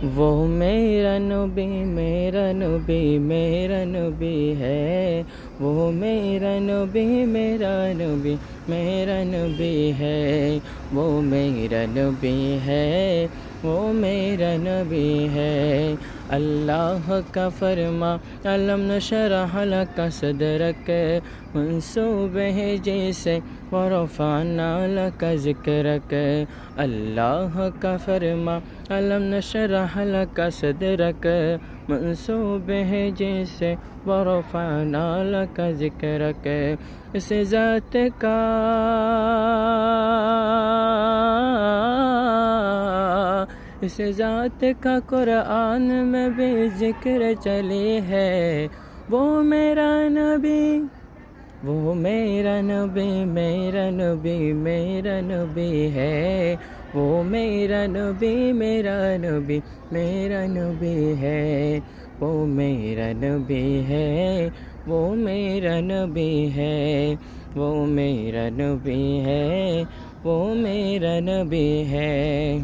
وہ میرا نبی میرا نبی میرا نبی ہے، وہ میرا نبی میرا نبی میرا نبی ہے، وہ میرا نبی ہے، وہ میرا نبی ہے۔ اللہ کا فرما علم نشرح لک صدرک، منسوب ہے جیسے ورفعنا لک ذکرک۔ اللہ کا فرما علم نشرح لک صدرک، منسوب ہے جیسے ورفعنا لک ذکرک۔ اس ذات کا اس ذات کا قرآن میں بھی ذکر چلی ہے، وہ میرا نبی وہ میرا نبی میرا نبی میرا نبی ہے، وہ میرا نبی میرا نبی میرا نبی ہے، وہ میرا نبی ہے، وہ میرا نبی ہے، وہ میرا نبی ہے، وہ میرا نبی ہے۔